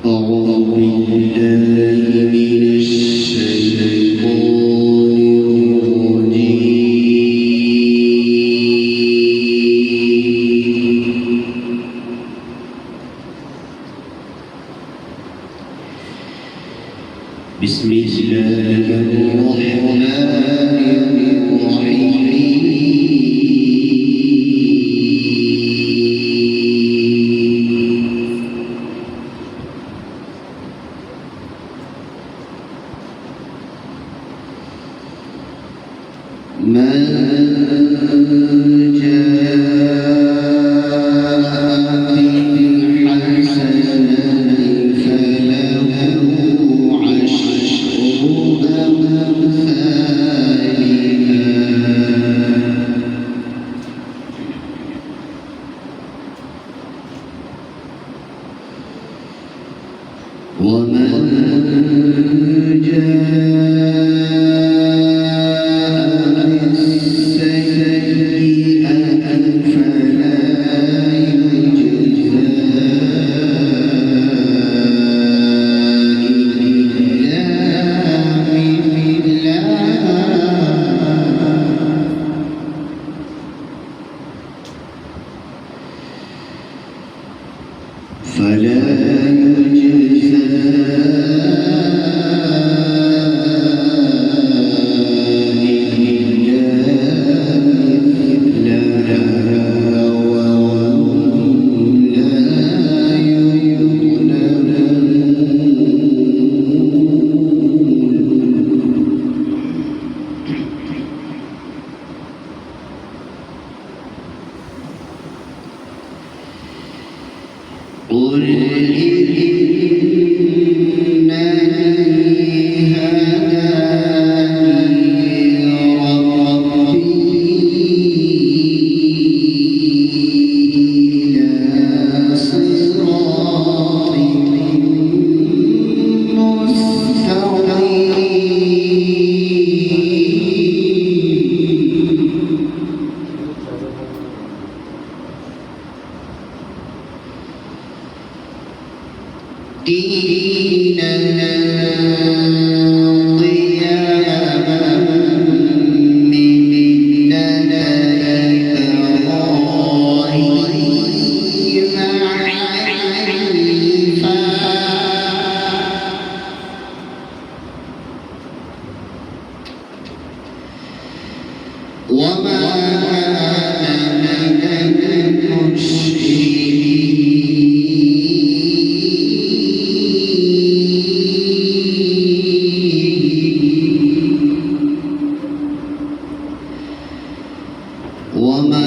أعوذ بالله من الشيطان الرجيم. بسم الله الرحمن الرحيم. من جاء بالحسنة فله عشر أمثالها ومن جاء بالسيئة فلا يجزى إلا قل إنني هداني ربي إلى صراط مستقيم دينا قياما ملة إبراهيم حنيفا وما كان من المشركين وما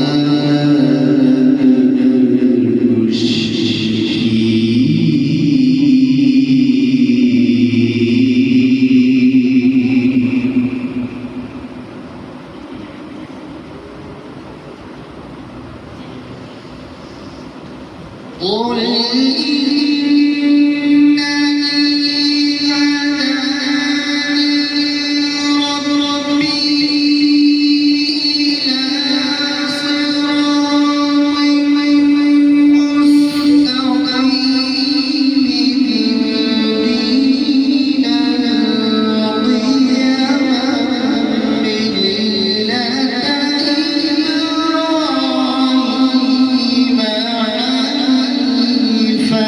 قل إنني هداني ربي إلى صراط مستقيم دينا قياما ملة إبراهيم حنيفا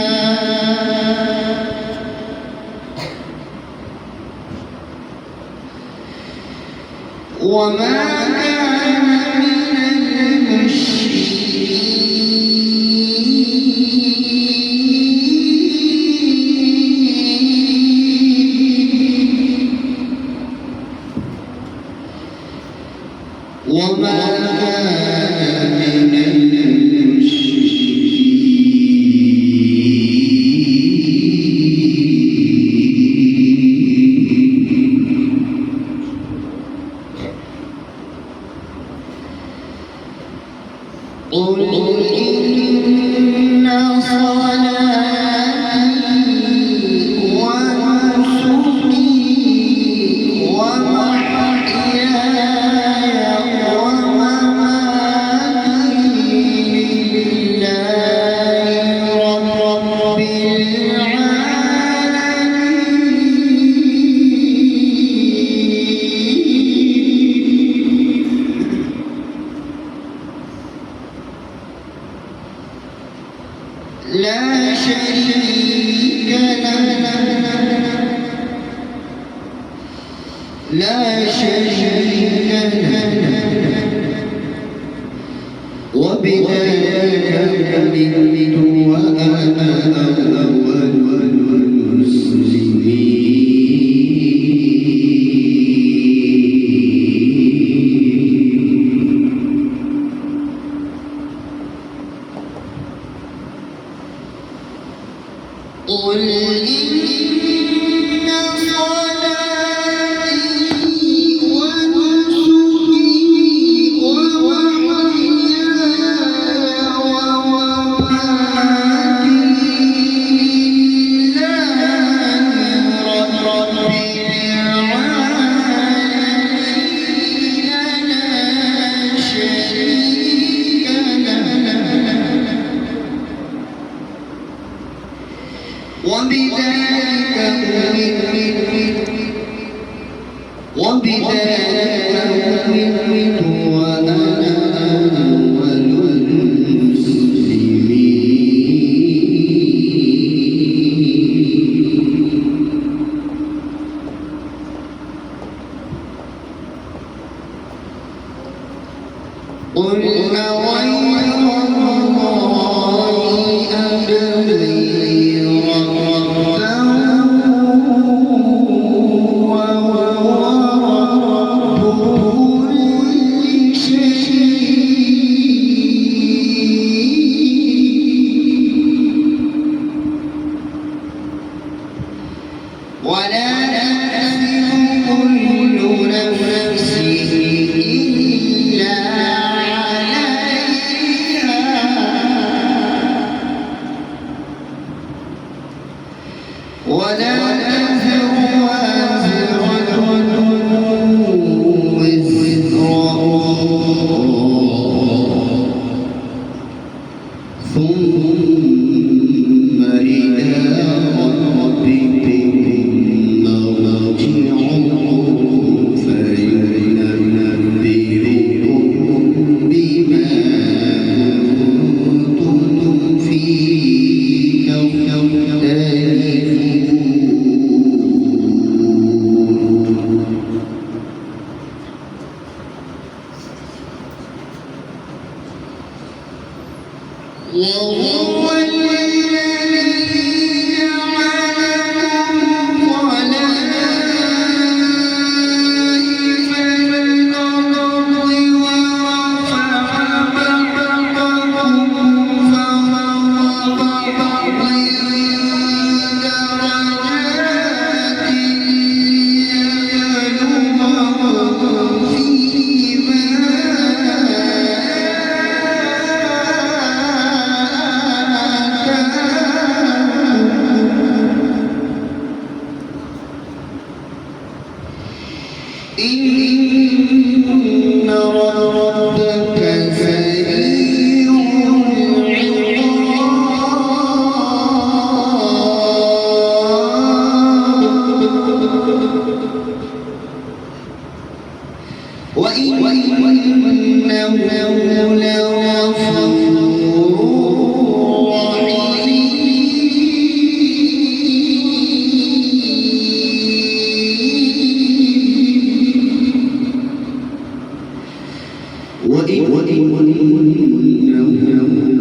وما كان من المشركين وما كان من المشركين شريك له لا شريك له وبذلك أمرت وأنا أول المسلمين قل إن صلاتي ونسكي ومحياي ومماتي لله رب العالمين لا شريك له وبذلك أمرت وأنا أول المسلمين قل أغير الله أبغي ربا وهو رب كل شيء ولا تحمل كل نفس إلا عليها ولا تزر وازرة وزر ثم إلى ربكم مرجعكم فينبئكم بما كنتم فيه تختلفون وهو الذي جعلكم خلائف الأرض ورفع بعضكم فوق بعض درجات ليبلوكم فيما إن ربك سريع العقاب وإنه لغفور رحيم وإنه